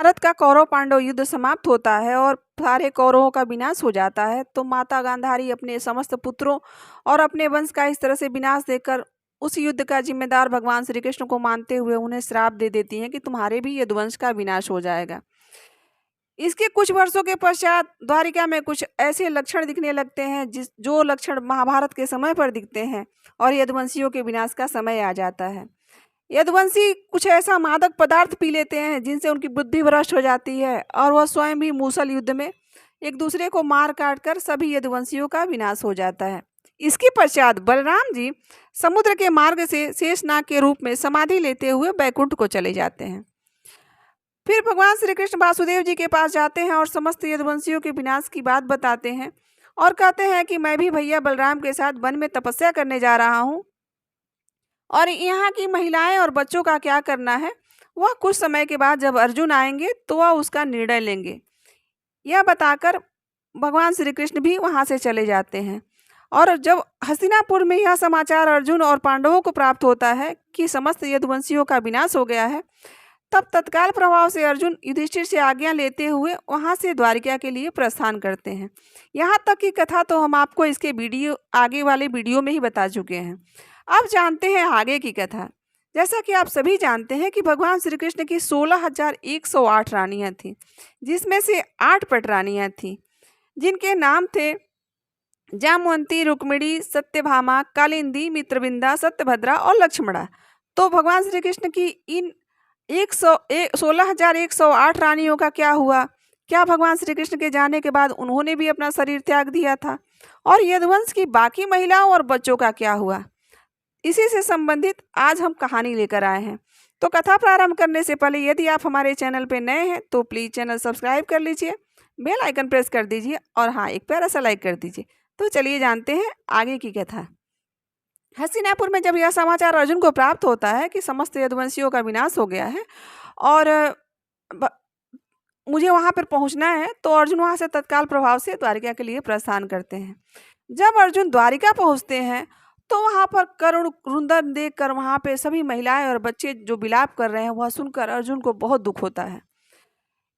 महाभारत का कौरव पांडव युद्ध समाप्त होता है और सारे कौरवों का विनाश हो जाता है, तो माता गांधारी अपने समस्त पुत्रों और अपने वंश का इस तरह से विनाश देखकर उस युद्ध का जिम्मेदार भगवान श्री कृष्ण को मानते हुए उन्हें श्राप दे देती हैं कि तुम्हारे भी यदुवंश का विनाश हो जाएगा। इसके कुछ वर्षों के पश्चात द्वारिका में कुछ ऐसे लक्षण दिखने लगते हैं जिस जो लक्षण महाभारत के समय पर दिखते हैं और यदुवंशियों के विनाश का समय आ जाता है। यदुवंशी कुछ ऐसा मादक पदार्थ पी लेते हैं जिनसे उनकी बुद्धि भ्रष्ट हो जाती है और वह स्वयं भी मूसल युद्ध में एक दूसरे को मार काट कर सभी यदुवंशियों का विनाश हो जाता है। इसके पश्चात बलराम जी समुद्र के मार्ग से शेषनाग के रूप में समाधि लेते हुए बैकुंठ को चले जाते हैं। फिर भगवान श्री कृष्ण वासुदेव जी के पास जाते हैं और समस्त यदुवंशियों के विनाश की बात बताते हैं और कहते हैं कि मैं भी भैया बलराम के साथ वन में तपस्या करने जा रहा हूँ और यहाँ की महिलाएं और बच्चों का क्या करना है वह कुछ समय के बाद जब अर्जुन आएंगे तो वह उसका निर्णय लेंगे। यह बताकर भगवान श्री कृष्ण भी वहाँ से चले जाते हैं और जब हस्तिनापुर में यह समाचार अर्जुन और पांडवों को प्राप्त होता है कि समस्त यदुवंशियों का विनाश हो गया है, तब तत्काल प्रभाव से अर्जुन युधिष्ठिर से आज्ञा लेते हुए वहां से द्वारिका के लिए प्रस्थान करते हैं। यहाँ तक की कथा तो हम आपको इसके आगे वाले वीडियो में ही बता चुके हैं। अब जानते हैं आगे की कथा। जैसा कि आप सभी जानते हैं कि भगवान श्री कृष्ण की 16,108 रानियां थीं, जिसमें से 8 पटरानियां थीं जिनके नाम थे जामवंती, रुक्मिणी, सत्यभामा, कालिंदी, मित्रविंदा, सत्यभद्रा और लक्ष्मणा। तो भगवान श्री कृष्ण की इन 16,108 रानियों का क्या हुआ? क्या भगवान श्री कृष्ण के जाने के बाद उन्होंने भी अपना शरीर त्याग दिया था? और यदुवंश की बाकी महिलाओं और बच्चों का क्या हुआ? इसी से संबंधित आज हम कहानी लेकर आए हैं। तो कथा प्रारंभ करने से पहले यदि आप हमारे चैनल पर नए हैं तो प्लीज़ चैनल सब्सक्राइब कर लीजिए, बेल आइकन प्रेस कर दीजिए और हाँ, एक प्यारा सा लाइक कर दीजिए। तो चलिए जानते हैं आगे की कथा। हस्तिनापुर में जब यह समाचार अर्जुन को प्राप्त होता है कि समस्त यदुवंशियों का विनाश हो गया है और मुझे वहां पर पहुंचना है, तो अर्जुन वहां से तत्काल प्रभाव से द्वारिका के लिए प्रस्थान करते हैं। जब अर्जुन द्वारिका पहुंचते हैं तो वहां पर करुण रुंदन देखकर वहां पे सभी महिलाएं और बच्चे जो विलाप कर रहे हैं वह सुनकर अर्जुन को बहुत दुख होता है।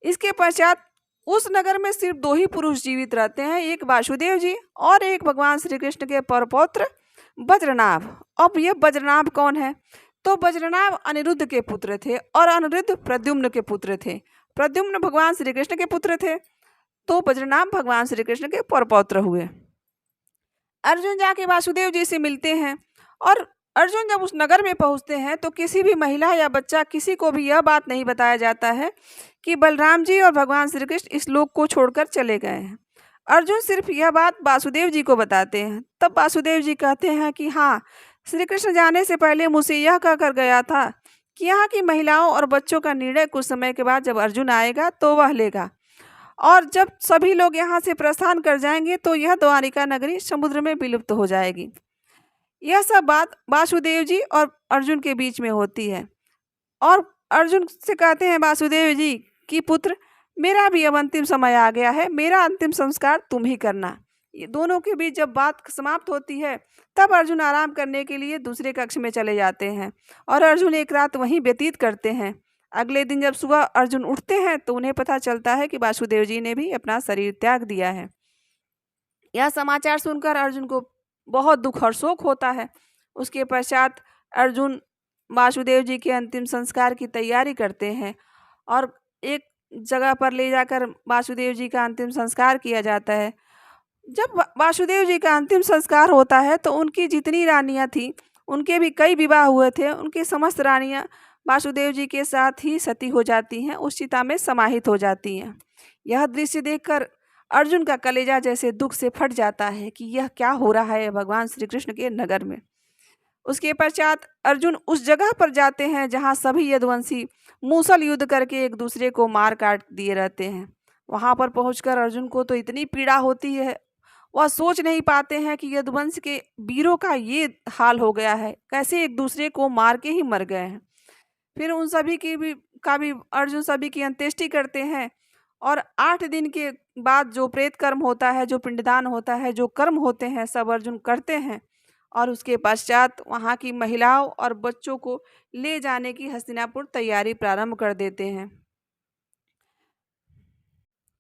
इसके पश्चात उस नगर में सिर्फ 2 ही पुरुष जीवित रहते हैं, एक वासुदेव जी और एक भगवान श्री कृष्ण के परपौत्र वज्रनाभ। अब ये वज्रनाभ कौन है? तो वज्रनाभ अनिरुद्ध के पुत्र थे और अनिरुद्ध प्रद्युम्न के पुत्र थे। प्रद्युम्न भगवान श्री कृष्ण के पुत्र थे, तो वज्रनाभ भगवान श्री कृष्ण के परपौत्र हुए। अर्जुन जाके वासुदेव जी से मिलते हैं और अर्जुन जब उस नगर में पहुंचते हैं तो किसी भी महिला या बच्चा, किसी को भी यह बात नहीं बताया जाता है कि बलराम जी और भगवान श्री कृष्ण इस लोक को छोड़कर चले गए हैं। अर्जुन सिर्फ यह बात वासुदेव जी को बताते हैं। तब वासुदेव जी कहते हैं कि हाँ, श्री कृष्ण जाने से पहले मुझसे यह कहकर गया था कि यहाँ की महिलाओं और बच्चों का निर्णय कुछ समय के बाद जब अर्जुन आएगा तो वह लेगा, और जब सभी लोग यहाँ से प्रस्थान कर जाएंगे तो यह द्वारिका नगरी समुद्र में विलुप्त हो जाएगी। यह सब बात वासुदेव जी और अर्जुन के बीच में होती है और अर्जुन से कहते हैं वासुदेव जी कि पुत्र, मेरा भी अब अंतिम समय आ गया है, मेरा अंतिम संस्कार तुम ही करना। ये दोनों के बीच जब बात समाप्त होती है तब अर्जुन आराम करने के लिए दूसरे कक्ष में चले जाते हैं और अर्जुन एक रात वहीं व्यतीत करते हैं। अगले दिन जब सुबह अर्जुन उठते हैं तो उन्हें पता चलता है कि वासुदेव जी ने भी अपना शरीर त्याग दिया है। यह समाचार सुनकर अर्जुन को बहुत दुख और शोक होता है। उसके पश्चात अर्जुन वासुदेव जी के अंतिम संस्कार की तैयारी करते हैं और एक जगह पर ले जाकर वासुदेव जी का अंतिम संस्कार किया जाता है। जब वासुदेव जी का अंतिम संस्कार होता है तो उनकी जितनी रानियां थीं, उनके भी कई विवाह हुए थे, उनकी समस्त रानियां वासुदेव जी के साथ ही सती हो जाती हैं, उस चिता में समाहित हो जाती हैं। यह दृश्य देखकर अर्जुन का कलेजा जैसे दुख से फट जाता है कि यह क्या हो रहा है भगवान श्री कृष्ण के नगर में। उसके पश्चात अर्जुन उस जगह पर जाते हैं जहां सभी यदुवंशी मूसल युद्ध करके एक दूसरे को मार काट दिए रहते हैं। वहां पर पहुंचकर अर्जुन को तो इतनी पीड़ा होती है, वह सोच नहीं पाते हैं कि यदुवंश के वीरों का ये हाल हो गया है, कैसे एक दूसरे को मार के ही मर गए हैं। फिर उन सभी की भी अर्जुन सभी की अंत्येष्टि करते हैं और 8 दिन के बाद जो प्रेत कर्म होता है, जो पिंडदान होता है, जो कर्म होते हैं, सब अर्जुन करते हैं और उसके पश्चात वहाँ की महिलाओं और बच्चों को ले जाने की हस्तिनापुर तैयारी प्रारंभ कर देते हैं।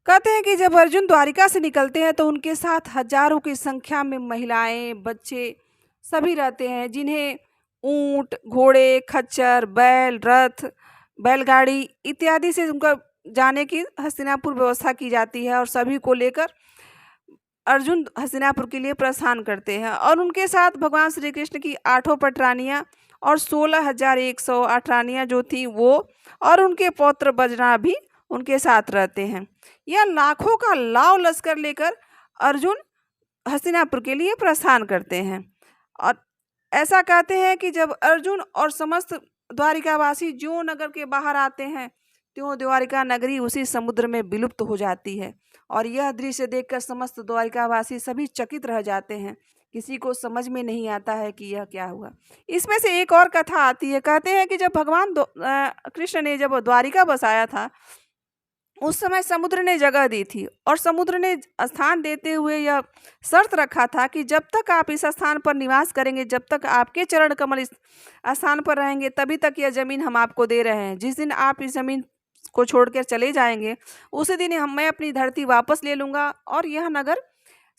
कहते हैं कि जब अर्जुन द्वारिका से निकलते हैं तो उनके साथ हजारों की संख्या में महिलाएं, बच्चे सभी रहते हैं, जिन्हें ऊंट, घोड़े, खच्चर, बैल, रथ, बैलगाड़ी इत्यादि से उनका जाने की हस्तिनापुर व्यवस्था की जाती है और सभी को लेकर अर्जुन हस्तिनापुर के लिए प्रस्थान करते हैं। और उनके साथ भगवान श्री कृष्ण की 8 पटरानियाँ और 16,108 रानियाँ जो थी वो, और उनके पौत्र बजना भी उनके साथ रहते हैं। यह लाखों का लाव लश्कर लेकर अर्जुन हस्तिनापुर के लिए प्रस्थान करते हैं। और ऐसा कहते हैं कि जब अर्जुन और समस्त द्वारिकावासी ज्यों नगर के बाहर आते हैं त्यों द्वारिका नगरी उसी समुद्र में विलुप्त हो जाती है। और यह दृश्य देखकर समस्त द्वारिकावासी सभी चकित रह जाते हैं, किसी को समझ में नहीं आता है कि यह क्या हुआ। इसमें से एक और कथा आती है। कहते हैं कि जब भगवान कृष्ण ने जब द्वारिका बसाया था उस समय समुद्र ने जगह दी थी, और समुद्र ने स्थान देते हुए यह शर्त रखा था कि जब तक आप इस स्थान पर निवास करेंगे, जब तक आपके चरण कमल इस स्थान पर रहेंगे, तभी तक यह ज़मीन हम आपको दे रहे हैं। जिस दिन आप इस ज़मीन को छोड़कर चले जाएंगे उसी दिन मैं अपनी धरती वापस ले लूँगा और यह नगर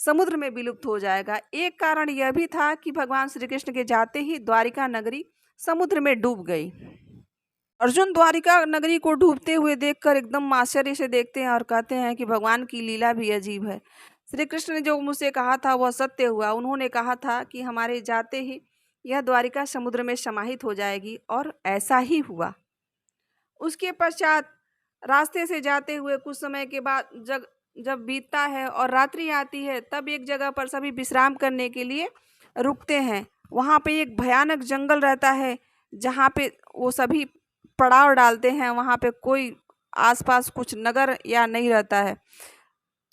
समुद्र में विलुप्त हो जाएगा। एक कारण यह भी था कि भगवान श्री कृष्ण के जाते ही द्वारिका नगरी समुद्र में डूब गई। अर्जुन द्वारिका नगरी को डूबते हुए देखकर एकदम आश्चर्य से देखते हैं और कहते हैं कि भगवान की लीला भी अजीब है। श्री कृष्ण ने जो मुझसे कहा था वह सत्य हुआ। उन्होंने कहा था कि हमारे जाते ही यह द्वारिका समुद्र में समाहित हो जाएगी, और ऐसा ही हुआ। उसके पश्चात रास्ते से जाते हुए कुछ समय के बाद जब बीतता है और रात्रि आती है, तब एक जगह पर सभी विश्राम करने के लिए रुकते हैं। वहाँ पे एक भयानक जंगल रहता है जहाँ पे वो सभी पड़ाव डालते हैं। वहाँ पे कोई आसपास कुछ नगर या नहीं रहता है।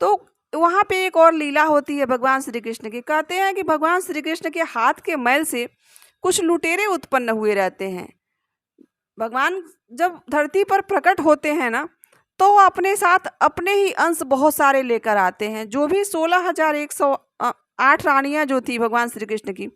तो वहाँ पे एक और लीला होती है भगवान श्री कृष्ण की। कहते हैं कि भगवान श्री कृष्ण के हाथ के मैल से कुछ लुटेरे उत्पन्न हुए रहते हैं। भगवान जब धरती पर प्रकट होते हैं ना, तो वो अपने साथ अपने ही अंश बहुत सारे लेकर आते हैं। जो भी 16,108 रानियाँ जो थी भगवान श्री कृष्ण की,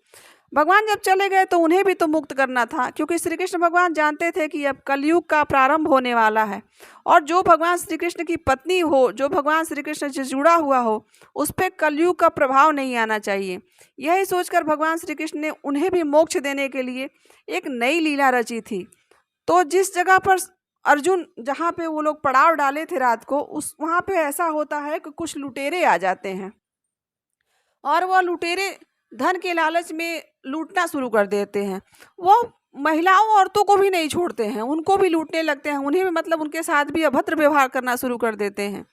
भगवान जब चले गए तो उन्हें भी तो मुक्त करना था, क्योंकि श्री कृष्ण भगवान जानते थे कि अब कलयुग का प्रारंभ होने वाला है और जो भगवान श्री कृष्ण की पत्नी हो, जो भगवान श्री कृष्ण से जुड़ा हुआ हो, उस पर कलयुग का प्रभाव नहीं आना चाहिए। यही सोचकर भगवान श्री कृष्ण ने उन्हें भी मोक्ष देने के लिए एक नई लीला रची थी। तो जिस जगह पर अर्जुन, जहाँ पे वो लोग पड़ाव डाले थे रात को, उस वहाँ पे ऐसा होता है कि कुछ लुटेरे आ जाते हैं और वह लुटेरे धन के लालच में लूटना शुरू कर देते हैं। वो महिलाओं औरतों को भी नहीं छोड़ते हैं, उनको भी लूटने लगते हैं, उन्हें भी मतलब उनके साथ भी अभद्र व्यवहार करना शुरू कर देते हैं।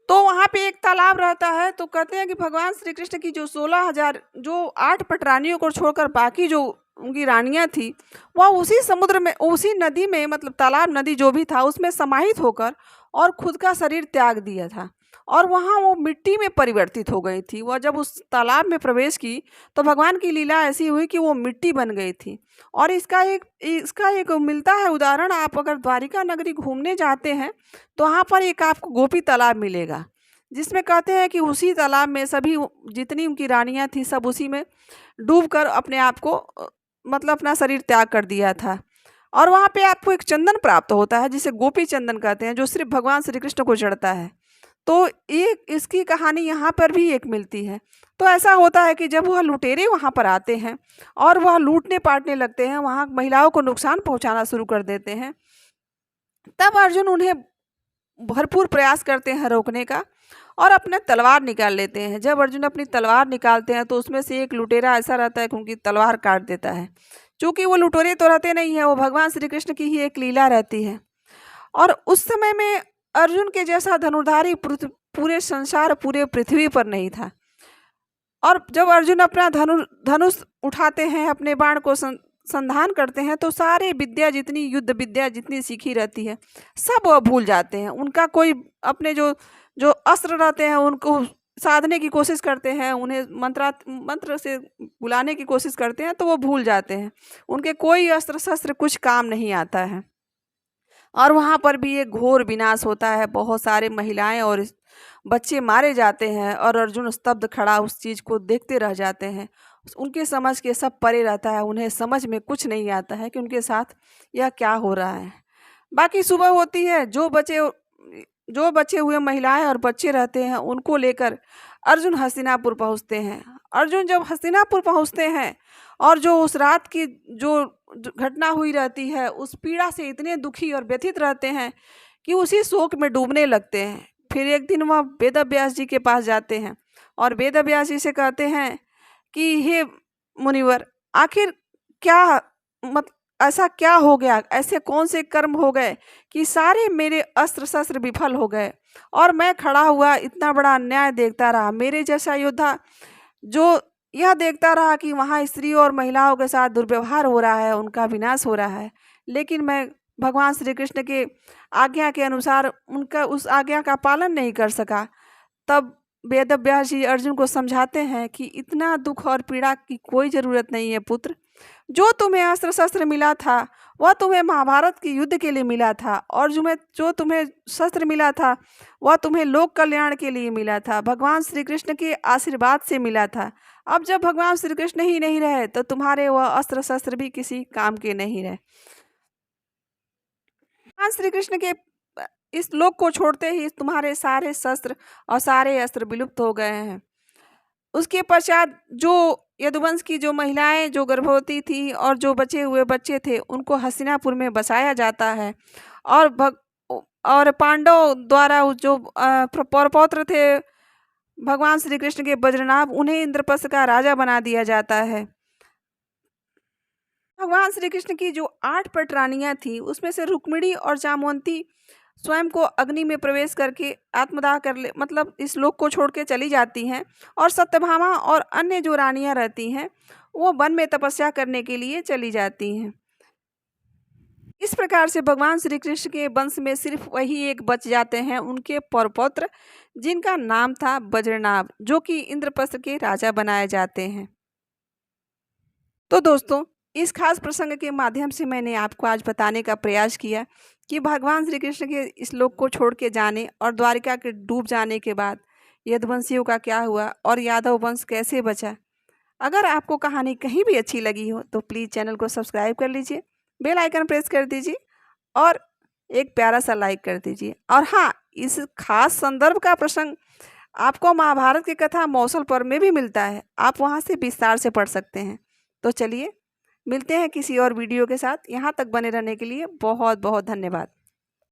तो वहाँ पे एक तालाब रहता है। तो कहते हैं कि भगवान श्री कृष्ण की जो 16,000 जो 8 पटरानियों को छोड़कर बाकी जो उनकी रानियाँ थी, वह उसी समुद्र में, उसी नदी में, मतलब तालाब नदी जो भी था उसमें समाहित होकर और खुद का शरीर त्याग दिया था और वहाँ वो मिट्टी में परिवर्तित हो गई थी। वह जब उस तालाब में प्रवेश की तो भगवान की लीला ऐसी हुई कि वो मिट्टी बन गई थी। और इसका एक मिलता है उदाहरण। आप अगर द्वारिका नगरी घूमने जाते हैं तो वहाँ पर एक आपको गोपी तालाब मिलेगा, जिसमें कहते हैं कि उसी तालाब में सभी जितनी उनकी रानियाँ थी सब उसी में डूबकर अपने आप को मतलब अपना शरीर त्याग कर दिया था। और वहाँ पे आपको एक चंदन प्राप्त होता है जिसे गोपी चंदन कहते हैं, जो सिर्फ भगवान श्री कृष्ण को चढ़ता है। तो एक इसकी कहानी यहाँ पर भी एक मिलती है। तो ऐसा होता है कि जब वह लुटेरे वहाँ पर आते हैं और वह लूटने पाटने लगते हैं, वहाँ महिलाओं को नुकसान पहुँचाना शुरू कर देते हैं, तब अर्जुन उन्हें भरपूर प्रयास करते हैं रोकने का और अपने तलवार निकाल लेते हैं। जब अर्जुन अपनी तलवार निकालते हैं तो उसमें से एक लुटेरा ऐसा रहता है कि उनकी तलवार काट देता है। चूँकि वो लुटेरे तो रहते नहीं हैं, वो भगवान श्री कृष्ण की ही एक लीला रहती है। और उस समय में अर्जुन के जैसा धनुर्धारी पूरे संसार, पूरे पृथ्वी पर नहीं था। और जब अर्जुन अपना धनुष उठाते हैं, अपने बाण को संधान करते हैं, तो सारे विद्या, जितनी युद्ध विद्या जितनी सीखी रहती है सब वह भूल जाते हैं। उनका कोई अपने जो अस्त्र रहते हैं उनको साधने की कोशिश करते हैं, उन्हें मंत्र से बुलाने की कोशिश करते हैं तो वो भूल जाते हैं। उनके कोई अस्त्र शस्त्र कुछ काम नहीं आता है। और वहाँ पर भी एक घोर विनाश होता है, बहुत सारे महिलाएं और बच्चे मारे जाते हैं और अर्जुन स्तब्ध खड़ा उस चीज़ को देखते रह जाते हैं। उनके समझ के सब परे रहता है, उन्हें समझ में कुछ नहीं आता है कि उनके साथ यह क्या हो रहा है। बाकी सुबह होती है, जो बचे जो बचे हुए महिलाएं और बच्चे रहते हैं उनको लेकर अर्जुन हस्तिनापुर पहुंचते हैं। अर्जुन जब हस्तिनापुर पहुंचते हैं और जो उस रात की जो घटना हुई रहती है उस पीड़ा से इतने दुखी और व्यथित रहते हैं कि उसी शोक में डूबने लगते हैं। फिर एक दिन वह वेद व्यास जी के पास जाते हैं और वेद व्यास जी से कहते हैं कि हे मुनिवर, आखिर क्या मत ऐसा क्या हो गया, ऐसे कौन से कर्म हो गए कि सारे मेरे अस्त्र शस्त्र विफल हो गए और मैं खड़ा हुआ इतना बड़ा अन्याय देखता रहा। मेरे जैसा योद्धा जो यह देखता रहा कि वहाँ स्त्रियों और महिलाओं के साथ दुर्व्यवहार हो रहा है, उनका विनाश हो रहा है, लेकिन मैं भगवान श्री कृष्ण के आज्ञा के अनुसार उनका उस आज्ञा का पालन नहीं कर सका। तब वेद व्यास जी अर्जुन को समझाते हैं कि इतना दुख और पीड़ा की कोई ज़रूरत नहीं है पुत्र। जो तुम्हें अस्त्र शस्त्र मिला था वह तुम्हें महाभारत के युद्ध के लिए मिला था, और जो तुम्हें शस्त्र मिला था वह तुम्हें लोक कल्याण के लिए मिला था, भगवान श्री कृष्ण के आशीर्वाद से मिला था। अब जब भगवान श्री कृष्ण ही नहीं रहे तो तुम्हारे वह अस्त्र शस्त्र भी किसी काम के नहीं रहे। भगवान श्री कृष्ण के इस लोक को छोड़ते ही तुम्हारे सारे शस्त्र और सारे अस्त्र विलुप्त हो गए हैं। उसके पश्चात जो यदुवंश की जो महिलाएं जो गर्भवती थी और जो बचे हुए बच्चे थे उनको हस्तिनापुर में बसाया जाता है, और पांडव द्वारा जो पौरपौत्र थे भगवान श्री कृष्ण के बज्रनाभ, उन्हें इंद्रप्रस्थ का राजा बना दिया जाता है। भगवान श्री कृष्ण की जो 8 पटरानियां थी उसमें से रुक्मिणी और जामवंती स्वयं को अग्नि में प्रवेश करके आत्मदाह कर ले मतलब इस लोक को छोड़ के चली जाती हैं, और सत्यभामा और अन्य जो रानियां रहती हैं वो वन में तपस्या करने के लिए चली जाती हैं। इस प्रकार से भगवान श्री कृष्ण के वंश में सिर्फ वही एक बच जाते हैं, उनके परपौत्र, जिनका नाम था बज्रनाभ, जो कि इंद्रप्रस्थ के राजा बनाए जाते हैं। तो दोस्तों, इस खास प्रसंग के माध्यम से मैंने आपको आज बताने का प्रयास किया कि भगवान श्री कृष्ण के इस लोक को छोड़ के जाने और द्वारिका के डूब जाने के बाद यदुवंशियों का क्या हुआ और यादव वंश कैसे बचा। अगर आपको कहानी कहीं भी अच्छी लगी हो तो प्लीज़ चैनल को सब्सक्राइब कर लीजिए, बेल आइकन प्रेस कर दीजिए और एक प्यारा सा लाइक कर दीजिए। और हाँ, इस खास संदर्भ का प्रसंग आपको महाभारत की कथा मौसल पर में भी मिलता है, आप वहाँ से विस्तार से पढ़ सकते हैं। तो चलिए मिलते हैं किसी और वीडियो के साथ। यहाँ तक बने रहने के लिए बहुत बहुत धन्यवाद।